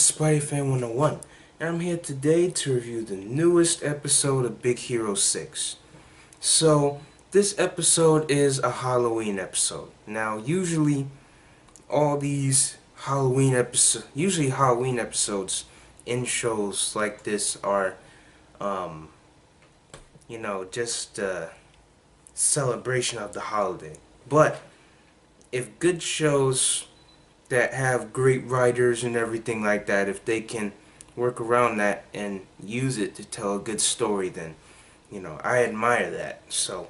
Spidey Fan 101, and I'm here today to review the newest episode of Big Hero 6. So, this episode is a Halloween episode. Now, usually Halloween episodes in shows like this are, just a celebration of the holiday. But, if good shows that have great writers and everything like that, if they can work around that and use it to tell a good story, then I admire that. So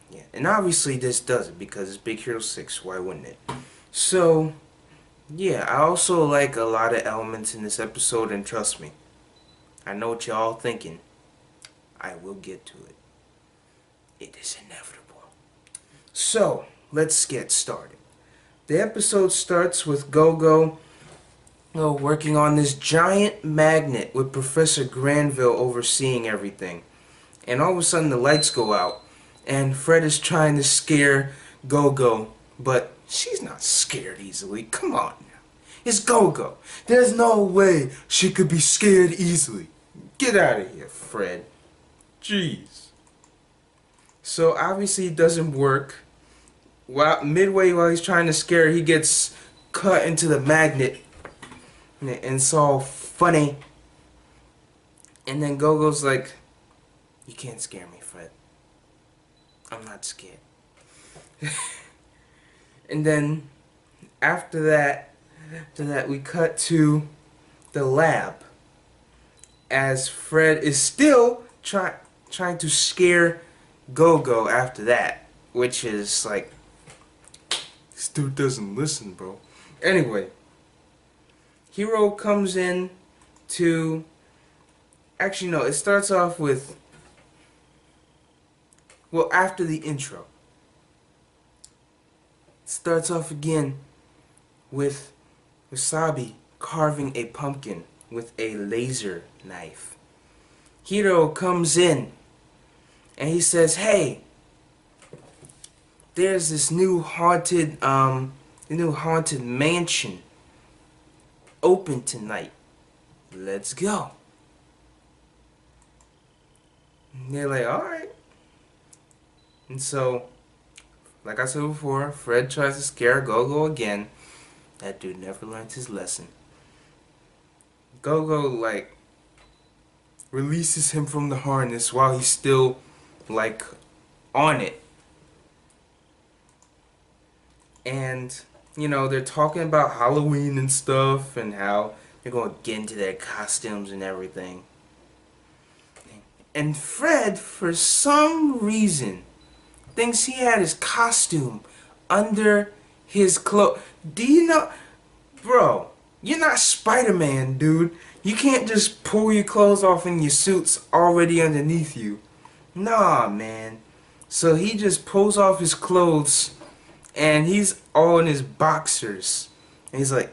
yeah, and obviously this does it because it's Big Hero 6. Why wouldn't it? So yeah, I also like a lot of elements in this episode, and trust me, I know what y'all thinking. I will get to it. It is inevitable. So let's get started. The episode starts with Go-Go working on this giant magnet with Professor Granville overseeing everything. And all of a sudden the lights go out and Fred is trying to scare Go-Go, but she's not scared easily. Come on now. It's Go-Go. There's no way she could be scared easily. Get out of here, Fred. Jeez. So obviously it doesn't work. Midway while he's trying to scare her, he gets cut into the magnet, and it's all funny. And then Go-Go's like, "You can't scare me, Fred. I'm not scared." And then after that, we cut to the lab as Fred is still trying to scare Go-Go after that, which is like, this dude doesn't listen, bro. Anyway, Hero comes in to... Actually, no, it starts off with... Well, after the intro. It starts off again with Wasabi carving a pumpkin with a laser knife. Hero comes in and he says, "Hey, there's this new haunted mansion open tonight. Let's go." And they're like, "Alright." And so, like I said before, Fred tries to scare Go-Go again. That dude never learns his lesson. Go-Go, like, releases him from the harness while he's still, like, on it. And, they're talking about Halloween and stuff and how they're going to get into their costumes and everything. And Fred, for some reason, thinks he had his costume under his clothes. Do you know? Bro, you're not Spider-Man, dude. You can't just pull your clothes off and your suit's already underneath you. Nah, man. So he just pulls off his clothes and he's all in his boxers. And he's like,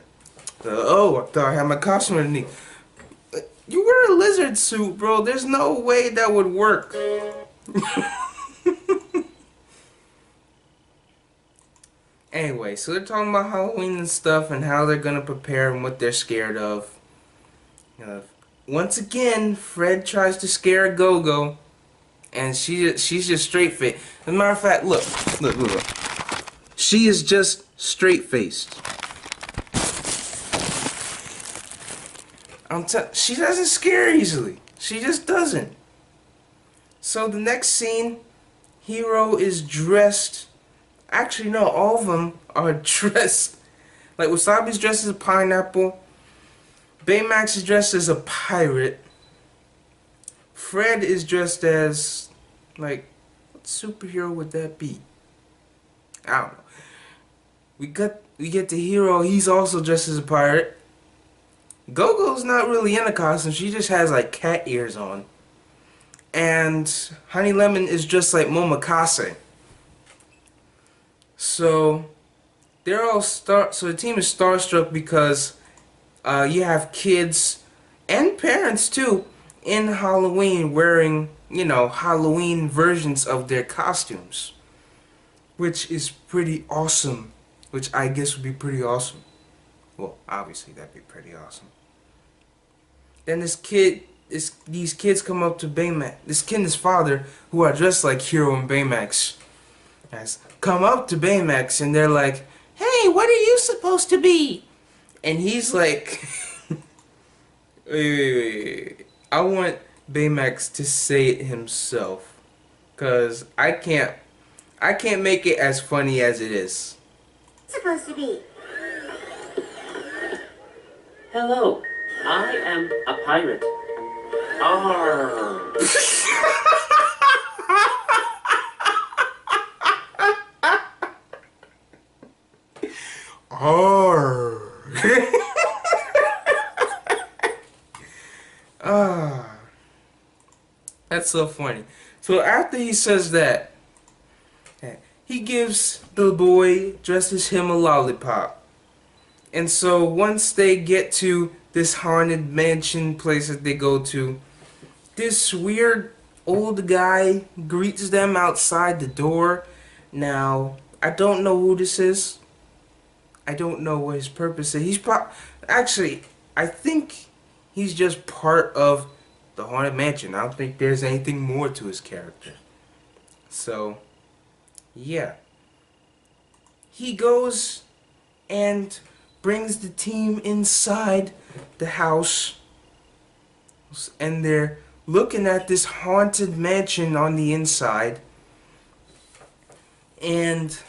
"Oh, I thought I had my costume underneath." You wear a lizard suit, bro. There's no way that would work. Anyway, so they're talking about Halloween and stuff and how they're gonna prepare and what they're scared of. Once again, Fred tries to scare Go-Go, and she's just straight-faced. As a matter of fact, look. She is just straight-faced. She doesn't scare easily. She just doesn't. So the next scene, Hero is dressed. Actually, no, all of them are dressed. Like, Wasabi's dressed as a pineapple. Baymax is dressed as a pirate. Fred is dressed as, like, what superhero would that be? I don't know. We get to Hero. He's also dressed as a pirate. Go-Go's not really in a costume. She just has, like, cat ears on. And Honey Lemon is just like Momokaze. So the team is starstruck because you have kids and parents too in Halloween wearing, Halloween versions of their costumes, which is pretty awesome. Which I guess would be pretty awesome. Well, obviously that'd be pretty awesome. Then these kids come up to Baymax. This kid and his father, who are dressed like Hero and Baymax, come up to Baymax and they're like, "Hey, what are you supposed to be?" And he's like, wait. I want Baymax to say it himself, cause I can't make it as funny as it is. Supposed to be. Hello, I am a pirate. Arr. Arr. That's so funny. So after he says that, he gives the boy dressed as him a lollipop. And so once they get to this haunted mansion place that they go to, this weird old guy greets them outside the door. Now, I don't know who this is. I don't know what his purpose is. Actually, I think he's just part of the haunted mansion. I don't think there's anything more to his character. So, yeah. He goes and brings the team inside the house, and they're looking at this haunted mansion on the inside, and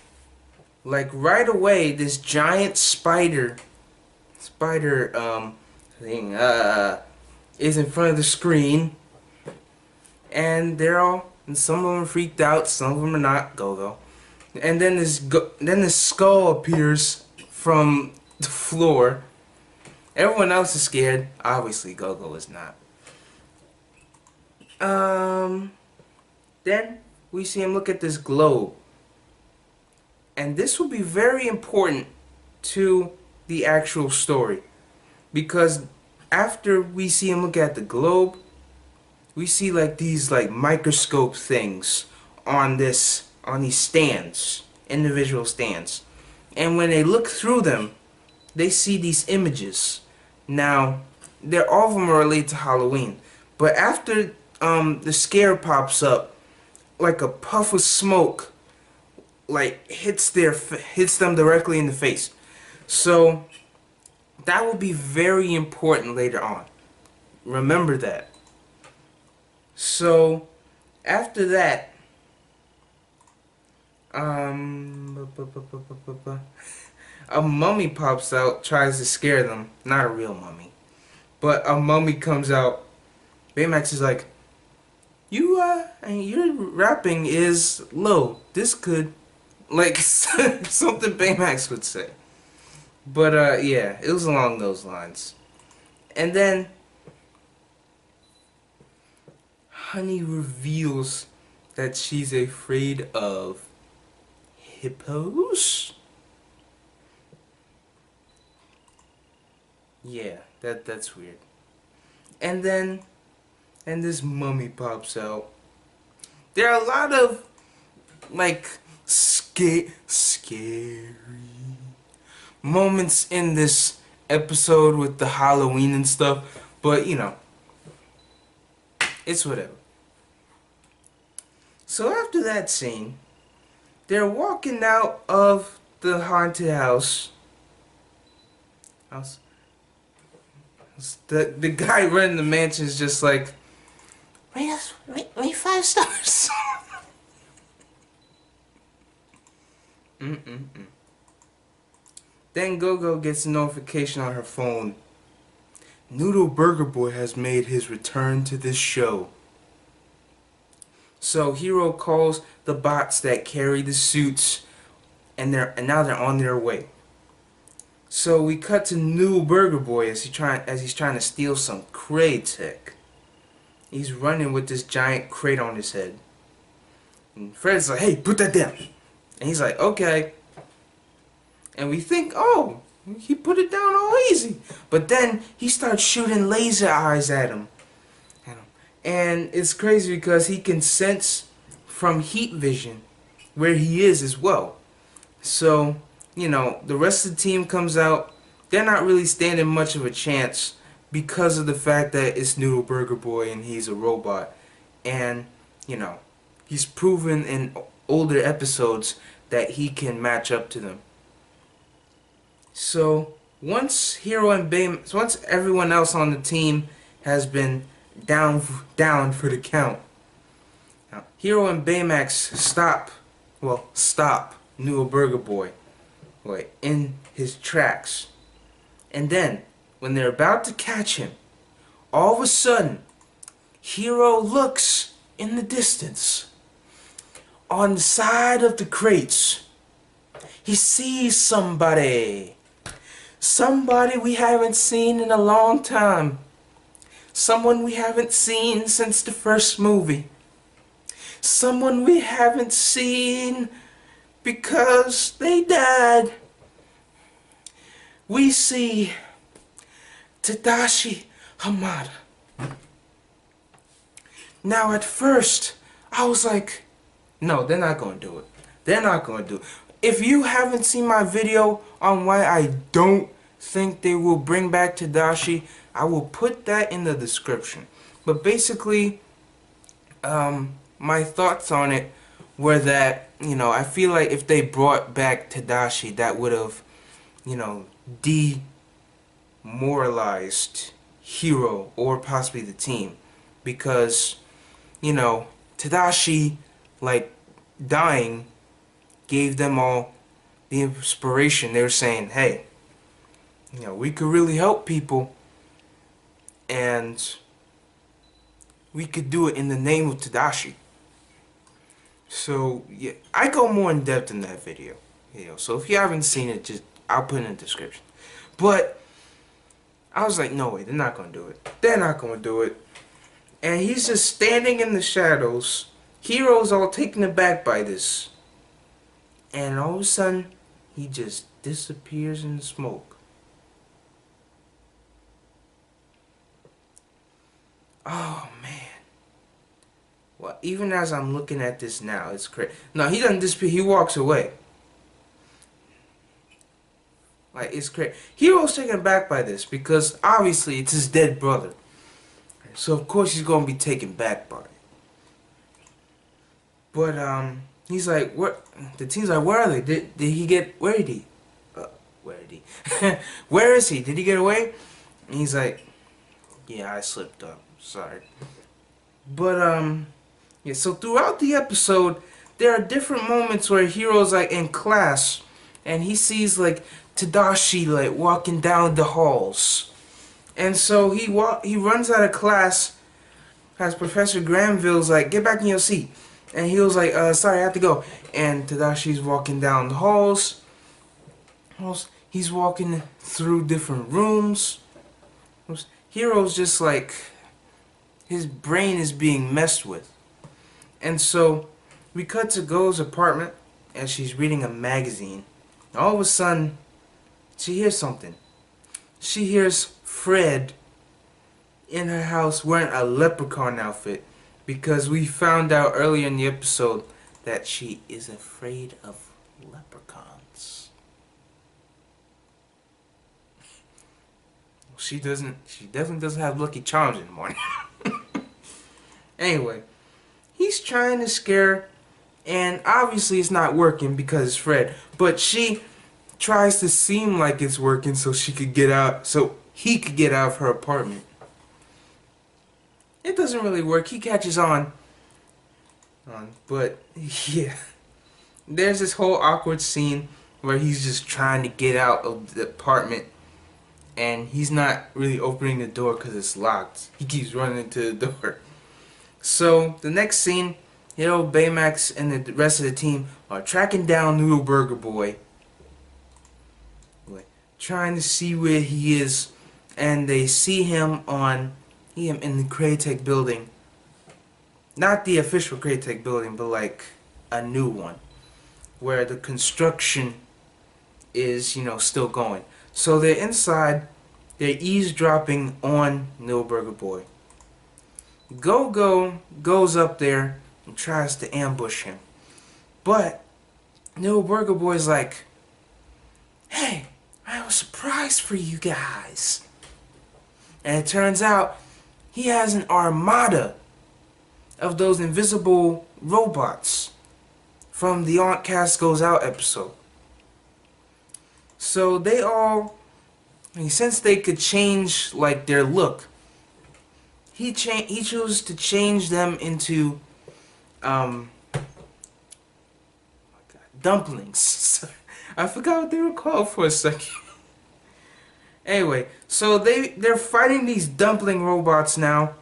like right away this giant spider thing is in front of the screen, and some of them are freaked out, some of them are not. Go. And then this skull appears from the floor. Everyone else is scared. Obviously, Go-Go is not. Then we see him look at this globe. And this will be very important to the actual story. Because after we see him look at the globe, we see like these like microscope things on these stands, individual stands. And when they look through them, they see these images. Now, all of them are related to Halloween. But after the scare pops up, like a puff of smoke, like hits them directly in the face. So that will be very important later on. Remember that. So after that, a mummy pops out, tries to scare them. Not a real mummy, but a mummy comes out. Baymax is like, your rapping is low. This could, like, something Baymax would say. But yeah, it was along those lines. And then Honey reveals that she's afraid of hippos? Yeah, that's weird. And then this mummy pops out. There are a lot of like scary moments in this episode with the Halloween and stuff, but you know, it's whatever. So after that scene, they're walking out of the haunted house. The guy running the mansion is just like, rate 5 stars. Then Go-Go gets a notification on her phone. Noodle Burger Boy has made his return to this show. So Hero calls the bots that carry the suits, and now they're on their way. So we cut to Noodle Burger Boy as he's trying to steal some crate tech. He's running with this giant crate on his head. And Fred's like, "Hey, put that down." And he's like, "Okay." And we think, oh, he put it down all easy. But then he starts shooting laser eyes at him. And it's crazy because he can sense from heat vision where he is as well. So, you know, the rest of the team comes out. They're not really standing much of a chance because of the fact that it's Noodle Burger Boy and he's a robot. And, you know, he's proven in older episodes that he can match up to them. So, once Hero and Baymax, once everyone else on the team has been down for the count, now, Hero and Baymax stop Noodle Burger Boy in his tracks. And then, when they're about to catch him, all of a sudden, Hero looks in the distance. On the side of the crates, he sees somebody. Somebody we haven't seen in a long time. Someone we haven't seen since the first movie. Someone we haven't seen because they died. We see Tadashi Hamada. Now at first, I was like, no, they're not going to do it. They're not going to do it. If you haven't seen my video on why I don't think they will bring back Tadashi, I will put that in the description. But basically, my thoughts on it were that, you know, I feel like if they brought back Tadashi, that would have, you know, demoralized Hero or possibly the team. Because, you know, Tadashi, like, dying gave them all the inspiration. They were saying, hey, you know, we could really help people, and we could do it in the name of Tadashi. So, yeah, I go more in depth in that video. You know, so if you haven't seen it, just I'll put it in the description. But I was like, no way, they're not going to do it. They're not going to do it. And he's just standing in the shadows. Hero's all taken aback by this. And all of a sudden, he just disappears in the smoke. Oh, man. Well, even as I'm looking at this now, it's crazy. No, he doesn't disappear. He walks away. Like, it's crazy. Hero's taken aback by this because, obviously, it's his dead brother. So, of course, he's going to be taken back by it. But, he's like, where? The team's like, where are they? Did he get, where did he? Where did he? Where is he? Did he get away? And he's like, yeah, I slipped up. Sorry. But, yeah, so throughout the episode, there are different moments where Hero's, like, in class, and he sees, like, Tadashi, like, walking down the halls. And so he runs out of class, as Professor Granville's like, get back in your seat. And he was like, sorry, I have to go. And Tadashi's walking down the halls. He's walking through different rooms. Hero's just like, his brain is being messed with. And so, we cut to Go's apartment, and she's reading a magazine. All of a sudden, she hears something. She hears Fred in her house wearing a leprechaun outfit, because we found out earlier in the episode that she is afraid of leprechauns. She definitely doesn't have Lucky Charms anymore. Anyway, he's trying to scare her, and obviously it's not working because it's Fred, but she tries to seem like it's working so he could get out of her apartment. It doesn't really work. He catches on. But yeah, there's this whole awkward scene where he's just trying to get out of the apartment, and he's not really opening the door because it's locked. He keeps running into the door. So the next scene, you know, Baymax and the rest of the team are tracking down Noodle Burger Boy, trying to see where he is, and they see him in the Crytek building. Not the official Crytek building, but like a new one, where the construction is, you know, still going. So they're inside, they're eavesdropping on Noodle Burger Boy. Go goes up there and tries to ambush him. But Noodle Burger Boy's like, hey, I have a surprise for you guys. And it turns out he has an armada of those invisible robots from the Aunt Cass Goes Out episode. So they all, since they could change like their look, he chose to change them into dumplings. I forgot what they were called for a second. Anyway, so they're fighting these dumpling robots now.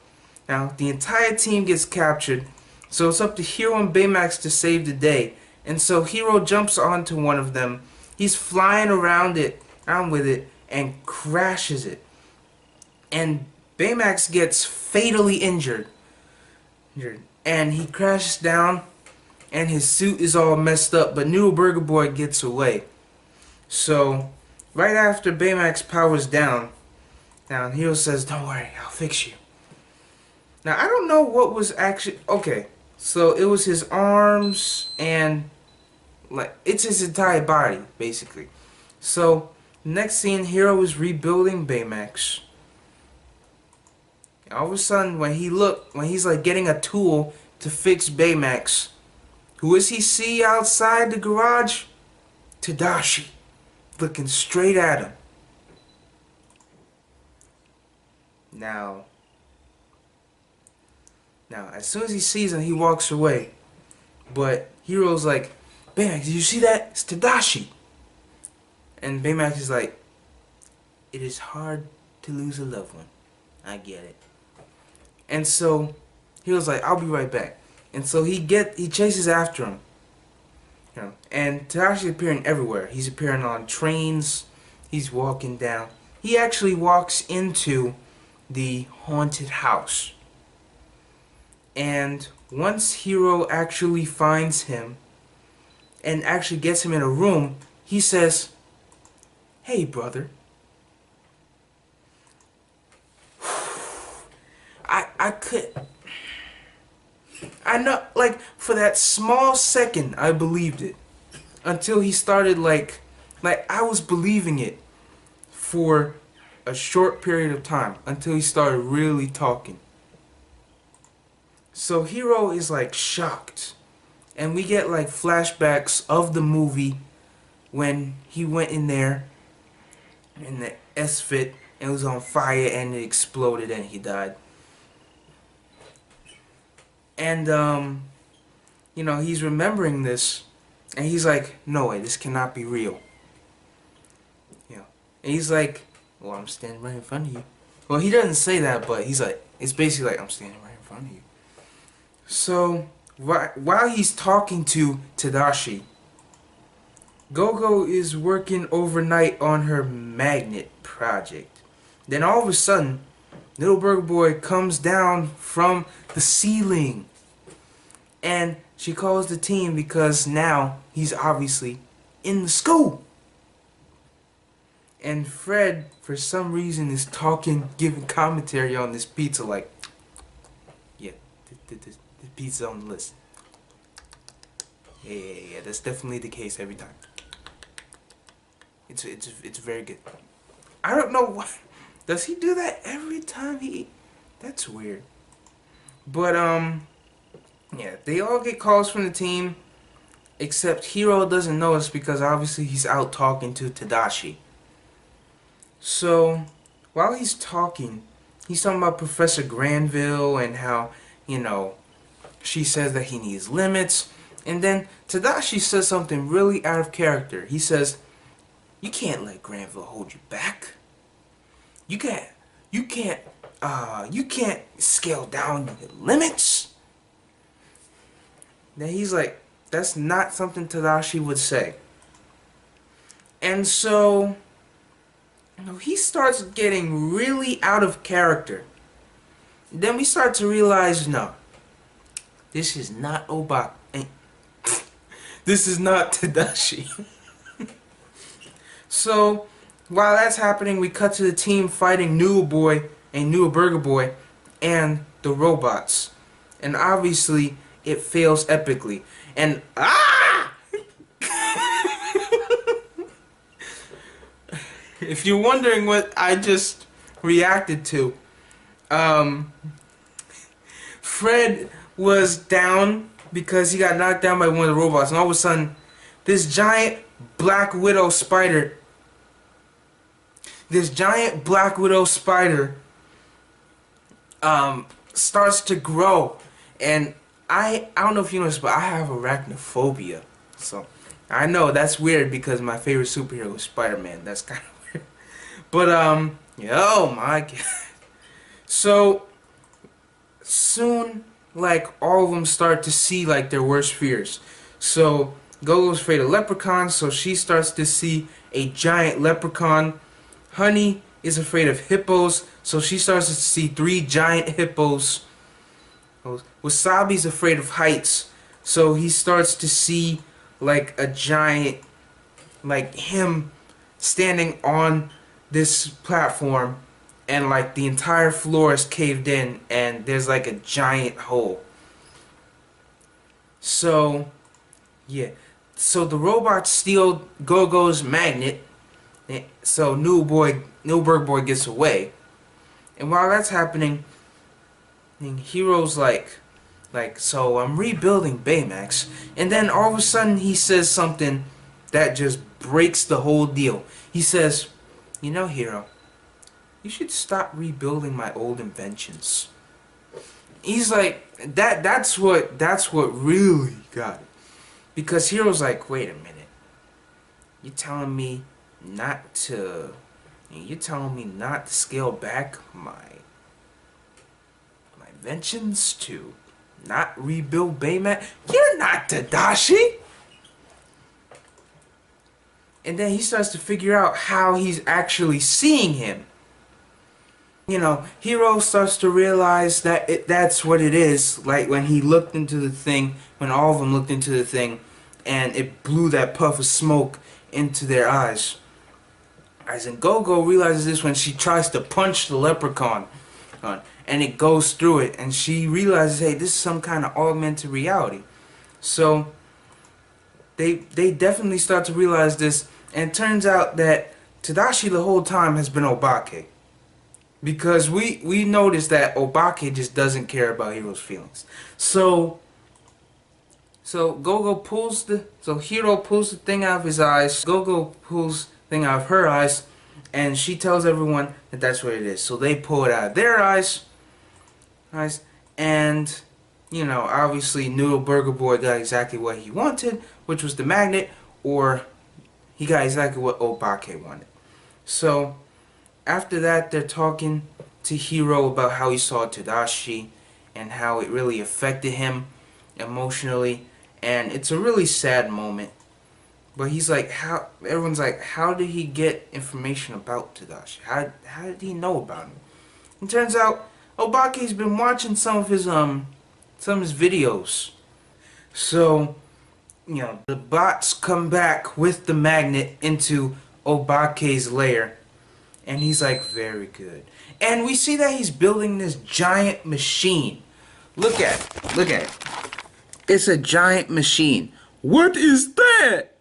Now the entire team gets captured, so it's up to Hero and Baymax to save the day. And so Hero jumps onto one of them. He's flying around with it, and crashes it. And Baymax gets fatally injured. And he crashes down, and his suit is all messed up, but Noodle Burger Boy gets away. So, right after Baymax powers down, now Hero says, "Don't worry, I'll fix you." Now, I don't know what was actually... Okay, so it was his arms and... like, it's his entire body, basically. So, next scene, Hero is rebuilding Baymax. All of a sudden, when he's like getting a tool to fix Baymax, who does he see outside the garage? Tadashi, looking straight at him. Now, as soon as he sees him, he walks away. But Hero's like, "Baymax, did you see that? It's Tadashi." And Baymax is like, "It is hard to lose a loved one. I get it." And so Hero's like, "I'll be right back." And so he chases after him. And Tadashi's appearing everywhere. He's appearing on trains. He's walking down. He actually walks into the haunted house. And once Hero actually finds him and actually gets him in a room, he says, "Hey, brother." I know, like, for that small second, I believed it. Until he started, like, I was believing it for a short period of time. Until he started really talking. So Hero is, like, shocked. And we get, like, flashbacks of the movie when he went in there and the S-Fit and it was on fire and it exploded and he died. And, he's remembering this, and he's like, "No way, this cannot be real." And he's like, "Well, I'm standing right in front of you." Well, he doesn't say that, but he's like, it's basically like, "I'm standing right in front of you." So, while he's talking to Tadashi, Gogo is working overnight on her magnet project. Then all of a sudden, Little Burger Boy comes down from the ceiling. And she calls the team because now he's obviously in the school. And Fred, for some reason, is talking, giving commentary on this pizza like, "Yeah, this pizza's on the list. Yeah, that's definitely the case every time. It's very good." I don't know why. Does he do that every time he eat? That's weird. But, yeah, they all get calls from the team, except Hero doesn't notice because obviously he's out talking to Tadashi. So, while he's talking about Professor Granville and how, she says that he needs limits. And then Tadashi says something really out of character. He says, "You can't let Granville hold you back. You can't scale down the limits." Then he's like, that's not something Tadashi would say. And so, he starts getting really out of character. Then we start to realize, no, this is not Obake. This is not Tadashi. So, while that's happening, we cut to the team fighting Noodle Boy and Noodle Burger Boy and the robots. And obviously, it fails epically. And, if you're wondering what I just reacted to, Um, Fred was down because he got knocked down by one of the robots, and all of a sudden, this giant Black Widow spider, starts to grow, and I don't know if you know this, but I have arachnophobia, so I know that's weird because my favorite superhero is Spider-Man. That's kind of weird, but oh my god. So soon, like, all of them start to see like their worst fears. So Gogo's afraid of leprechauns, so she starts to see a giant leprechaun. Honey is afraid of hippos, so she starts to see 3 giant hippos. Wasabi's afraid of heights, so he starts to see like a giant, like him standing on this platform, and like the entire floor is caved in and there's like a giant hole. So yeah, so the robots steal Gogo's magnet, so Newberg Boy gets away. And while that's happening, Hero's like, so I'm rebuilding Baymax. And then all of a sudden he says something that just breaks the whole deal. He says, you know, Hero, you should stop rebuilding my old inventions. He's like, that's what really got it. Because Hero's like, wait a minute. You're telling me not to scale back my inventions to not rebuild Baymax? You're not Tadashi! And then he starts to figure out how he's actually seeing him. You know, Hero starts to realize that that's what it is. Like when he looked into the thing, when all of them looked into the thing, and it blew that puff of smoke into their eyes. And Gogo realizes this when she tries to punch the leprechaun, and it goes through it, and she realizes, hey, this is some kind of augmented reality. So they definitely start to realize this, and it turns out that Tadashi the whole time has been Obake. Because we noticed that Obake just doesn't care about Hero's feelings. So Hero pulls the thing out of his eyes. Gogo pulls the thing out of her eyes, and she tells everyone that that's what it is. So they pull it out of their eyes, and you know, obviously Noodle Burger Boy got exactly what he wanted, which was the magnet, or he got exactly what Obake wanted. So after that, they're talking to Hero about how he saw Tadashi and how it really affected him emotionally, and it's a really sad moment. But he's like, everyone's like, how did he get information about Tadashi? How did he know about him? It turns out Obake's been watching some of his videos. So, you know, the bots come back with the magnet into Obake's lair. And he's like, very good. And we see that he's building this giant machine. Look at it. It's a giant machine. What is that?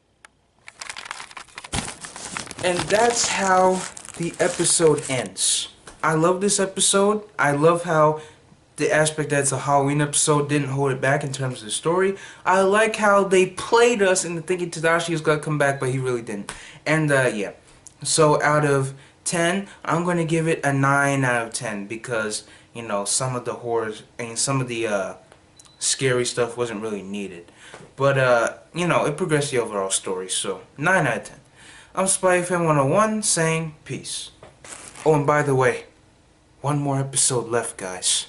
And that's how the episode ends. I love this episode. I love how the aspect that it's a Halloween episode didn't hold it back in terms of the story. I like how they played us into thinking Tadashi was going to come back, but he really didn't. And yeah. So out of 10, I'm going to give it a 9 out of 10 because, you know, some of the horrors and some of the scary stuff wasn't really needed. But, you know, it progressed the overall story, so 9 out of 10. I'm SpyFan 101 saying peace. Oh, and by the way, one more episode left, guys.